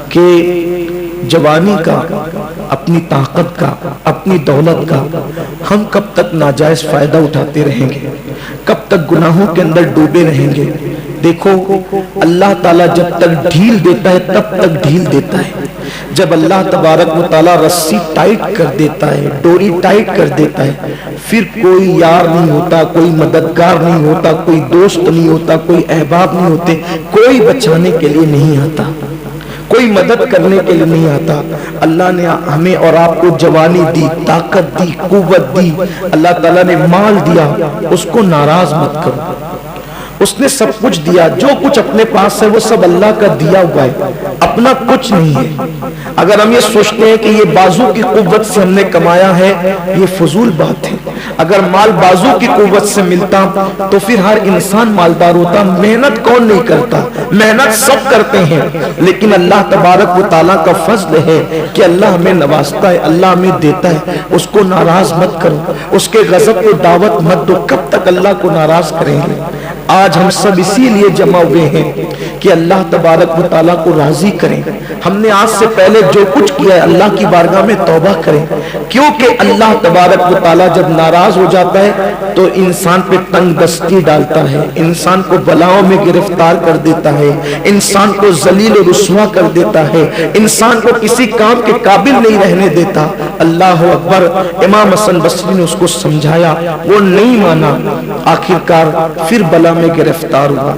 کہ جوانی کا، اپنی طاقت کا، اپنی دولت کا ہم کب تک ناجائز فائدہ اٹھاتے رہیں گے، کب تک گناہوں کے اندر ڈوبے رہیں گے؟ دیکھو اللہ تعالیٰ جب تک ڈھیل دیتا ہے تب تک ڈھیل دیتا ہے۔ جب اللہ تبارک و تعالیٰ رسی ٹائٹ کر دیتا ہے، ڈوری ٹائٹ کر دیتا ہے، پھر کوئی یار نہیں ہوتا، کوئی مددگار نہیں ہوتا، کوئی دوست نہیں ہوتا، کوئی احباب نہیں ہوتے، کوئی بچانے کے لیے نہیں آتا، کوئی مدد کرنے کے لیے نہیں آتا۔ اللہ نے ہمیں اور آپ کو جوانی دی، طاقت دی، قوت دی، اللہ تعالیٰ نے مال دیا، اس کو ناراض مت کرو۔ اس نے سب کچھ دیا، جو کچھ اپنے پاس ہے وہ سب اللہ کا دیا ہوا ہے، اپنا کچھ نہیں ہے۔ اگر ہم یہ سوچتے ہیں کہ یہ بازو کی قوت سے ہم نے کمایا ہے، یہ فضول بات ہے۔ اگر مال بازو کی قوت سے ملتا تو پھر ہر انسان مالدار ہوتا۔ محنت کون نہیں کرتا؟ محنت سب کرتے ہیں، لیکن اللہ تبارک و تعالیٰ کا فضل ہے کہ اللہ ہمیں نوازتا ہے، اللہ ہمیں دیتا ہے۔ اس کو ناراض مت کرو، اس کے غضب کو دعوت مت دو۔ کب تک اللہ کو ناراض کریں گے؟ آج ہم سب اسی لیے جمع ہوئے ہیں کہ اللہ تبارک و تعالیٰ کو راضی کریں۔ ہم نے آج سے پہلے جو کچھ کیا ہے اللہ کی بارگاہ میں توبہ کریں، کیونکہ اللہ تبارک و تعالیٰ جب ناراض ہو جاتا ہے تو انسان پہ تنگ دستی ڈالتا ہے، انسان کو بلاؤں میں گرفتار کر دیتا ہے، انسان کو ذلیل و رسوا کر دیتا ہے، انسان کو کسی کام کے قابل نہیں رہنے دیتا۔ اللہ اکبر۔ امام حسن بصری نے اس کو سمجھایا، وہ نہیں مانا، آخرکار پھر بلا میں گرفتار ہوا۔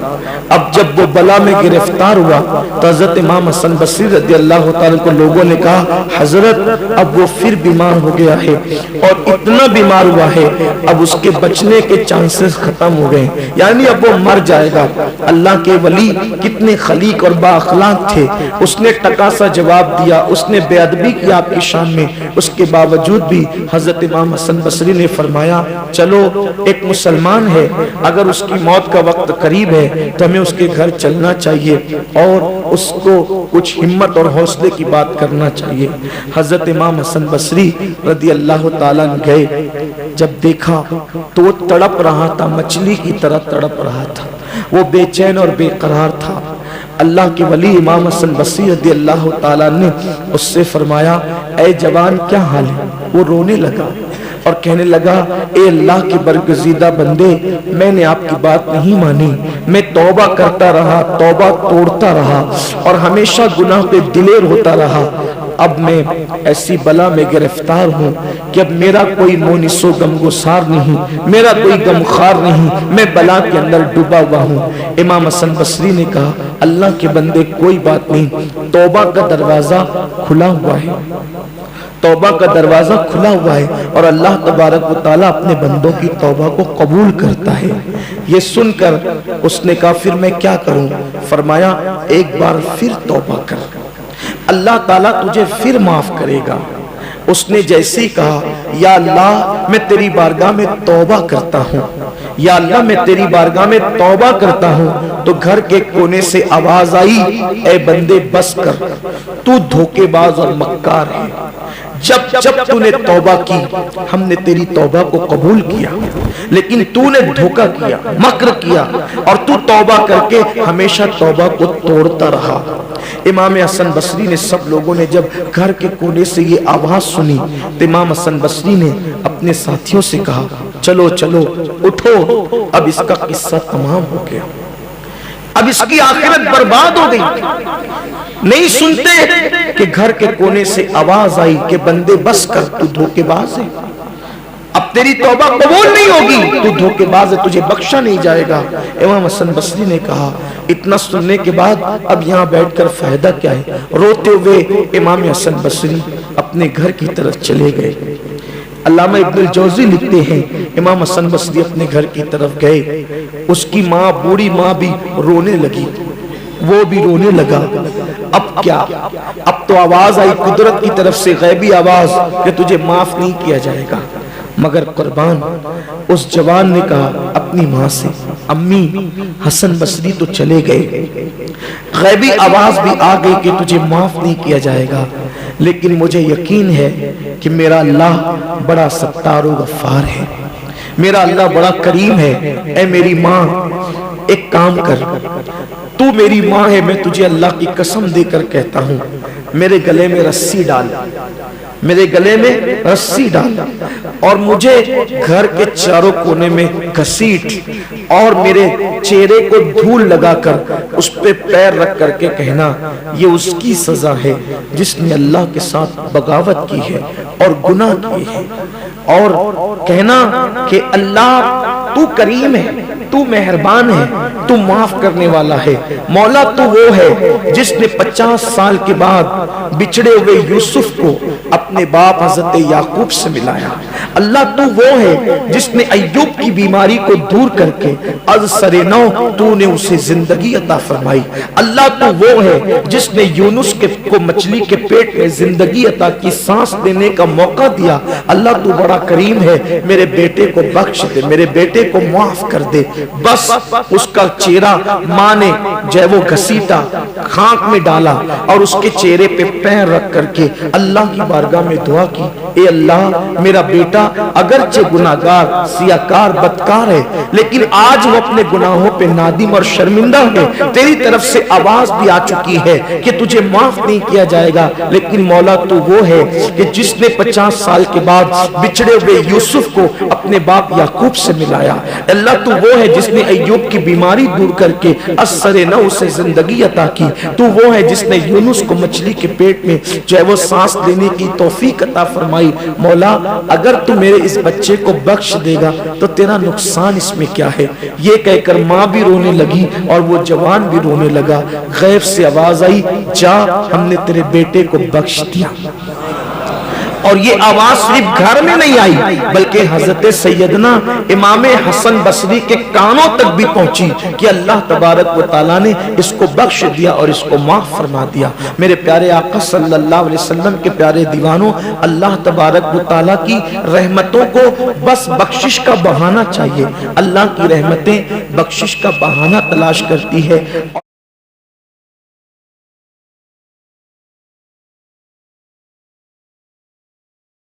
اب جب وہ بلا میں گرفتار ہوا تو حضرت امام حسن بصری رضی اللہ تعالیٰ کو لوگوں نے کہا، حضرت اب وہ پھر بیمار ہو گیا ہے اور اتنا بیمار ہوا ہے اب اس کے بچنے کے چانسز ختم ہو گئے، یعنی اب وہ مر جائے گا۔ اللہ کے ولی کتنے خلیق اور با اخلاق تھے، اس نے ٹکا سا جواب دیا، اس نے بے ادبی کی آپ کی شان میں، اس کے باوجود بھی حضرت امام حسن بصری نے فرمایا، چلو ایک مسلمان ہے، اگر اس کی موت کا وقت قریب ہے تو ہمیں اس کے گھر چلنا چاہیے اور اس کو کچھ ہمت اور حوصلے کی بات کرنا چاہیے۔ حضرت امام حسن بصری رضی اللہ تعالیٰ نے گئے، جب دیکھا تو وہ تڑپ رہا تھا، مچھلی کی طرح تڑپ رہا تھا، وہ بے چین اور بے قرار تھا۔ اللہ کے ولی امام حسن بصری رضی اللہ تعالیٰ نے اس سے فرمایا، اے جوان کیا حال ہے؟ وہ رونے لگا اور کہنے لگا، اے اللہ کے برگزیدہ بندے، میں نے آپ کی بات نہیں مانی، میں توبہ کرتا رہا، توبہ توڑتا رہا اور ہمیشہ گناہ پہ دلیر ہوتا رہا۔ اب میں ایسی بلا میں گرفتار ہوں کہ اب میرا کوئی مونس و غمگسار نہیں، میرا کوئی غمخوار نہیں، میں بلا کے اندر ڈوبا ہوا ہوں۔ امام حسن بصری نے کہا، اللہ کے بندے کوئی بات نہیں، توبہ کا دروازہ کھلا ہوا ہے، توبہ کا دروازہ کھلا ہوا ہے اور اللہ تبارک و تعالیٰ اپنے بندوں کی توبہ کو قبول کرتا ہے۔ یہ سن کر اس نے کہا، پھر میں کیا کروں؟ فرمایا، ایک بار پھر توبہ کر، اللہ تعالیٰ تجھے پھر معاف کرے گا۔ اس نے جیسے ہی کہا، یا اللہ میں تیری بارگاہ میں توبہ کرتا ہوں، یا اللہ میں تیری بارگاہ میں توبہ کرتا ہوں، تو گھر کے کونے سے آواز آئی، اے بندے بس کر، تو دھوکے باز اور مکار ہے۔ جب تو نے توبہ کی ہم نے تیری توبہ کو قبول کیا، لیکن تو نے دھوکہ کیا، مکر کیا، اور تو توبہ کر کے ہمیشہ توبہ کو توڑتا رہا۔ امام حسن بصری نے، سب لوگوں نے جب گھر کے کونے سے یہ آواز سنی تو امام حسن بصری نے اپنے ساتھیوں سے کہا، چلو چلو اٹھو، اب اس کا قصہ تمام ہو گیا، اب اس کی آخرت برباد ہو گئی۔ نہیں سنتے کہ گھر کے کونے سے آواز آئی کہ بندے بس کر، تو دھوکے باز ہے، اب تیری توبہ قبول نہیں ہوگی، تو دھوکے باز ہے، تجھے بخشا نہیں جائے گا۔ امام حسن بصری نے کہا، اتنا سننے کے بعد اب یہاں بیٹھ کر فائدہ کیا ہے؟ روتے ہوئے امام حسن بصری اپنے گھر کی طرف چلے گئے۔ علامہ ابن الجوزی لکھتے ہیں، امام حسن بصری اپنے گھر کی طرف گئے، اس کی ماں، بوڑھی ماں بھی رونے لگی، وہ بھی رونے لگا۔ اب کیا؟ اب تو آواز آئی قدرت کی طرف سے، غیبی آواز کہ تجھے معاف نہیں کیا جائے گا۔ مگر قربان اس جوان نے کہا اپنی ماں سے، امی حسن بصری تو چلے گئے، غیبی آواز بھی آ گئی کہ تجھے معاف نہیں کیا جائے گا، لیکن مجھے یقین ہے کہ میرا اللہ بڑا ستار و غفار ہے، میرا اللہ بڑا کریم ہے۔ اے میری ماں، ایک کام کر، تو تو میری ماں ہے، میں تجھے اللہ کی قسم دے کر کہتا ہوں، میرے گلے میں رسی ڈال، میرے گلے میں رسی ڈال، اور مجھے گھر کے چاروں کونے میں گھسیٹ، اور میرے چہرے کو دھول لگا کر اس پہ پیر رکھ کر کے کہنا یہ اس کی سزا ہے جس نے اللہ کے ساتھ بغاوت کی ہے اور گناہ کی ہے، اور کہنا کہ اللہ تو کریم ہے، تو مہربان ہے، تو معاف کرنے والا ہے، مولا تو وہ ہے جس نے 50 سال کے بعد بچھڑے ہوئے یوسف کو اپنے باپ حضرت یعقوب سے ملایا، اللہ تو وہ ہے جس نے ایوب کی بیماری کو دور کر کے از سر نو تو نے اسے زندگی عطا فرمائی، اللہ تو وہ ہے جس نے یونس کو مچھلی کے پیٹ میں زندگی عطا کی، سانس دینے کا موقع دیا، اللہ تو بڑا کریم ہے، میرے بیٹے کو بخش دے، میرے بیٹے کو معاف کر دے۔ بس اس کا چہرہ ماں نے جے وہ گھسیٹا، خاک میں ڈالا، اور اس کے چہرے پہ پیر رکھ کر کے اللہ کی بارگاہ میں دعا کی، اے اللہ میرا بیٹا اگرچہ گناہگار، سیاکار، بدکار ہے، لیکن آج وہ اپنے گناہوں پہ نادم اور شرمندہ ہے، تیری طرف سے آواز بھی آ چکی ہے کہ تجھے معاف نہیں کیا جائے گا، لیکن مولا تو وہ ہے کہ جس نے 50 سال کے بعد بچھڑے ہوئے یوسف کو اپنے باپ یعقوب سے ملایا، اللہ تو وہ ہے جس نے ایوب کی بیماری دور کر کے اثر نو سے زندگی عطا کی، تو وہ ہے جس نے یونس کو مچھلی کے پیٹ میں جو ہے وہ سانس لینے کی توفیق عطا فرمائی، مولا اگر تو میرے اس بچے کو بخش دے گا تو تیرا نقصان اس میں کیا ہے۔ یہ کہہ کر ماں بھی رونے لگی اور وہ جوان بھی رونے لگا، غیب سے آواز آئی، جا ہم نے تیرے بیٹے کو بخش دیا۔ اور یہ آواز صرف گھر میں نہیں آئی بلکہ حضرت سیدنا امام حسن بصری کے کانوں تک بھی پہنچی کہ اللہ تبارک و تعالیٰ نے اس کو بخش دیا اور اس کو معاف فرما دیا۔ میرے پیارے آقا صلی اللہ علیہ وسلم کے پیارے دیوانوں، اللہ تبارک و تعالیٰ کی رحمتوں کو بس بخشش کا بہانہ چاہیے، اللہ کی رحمتیں بخشش کا بہانہ تلاش کرتی ہے۔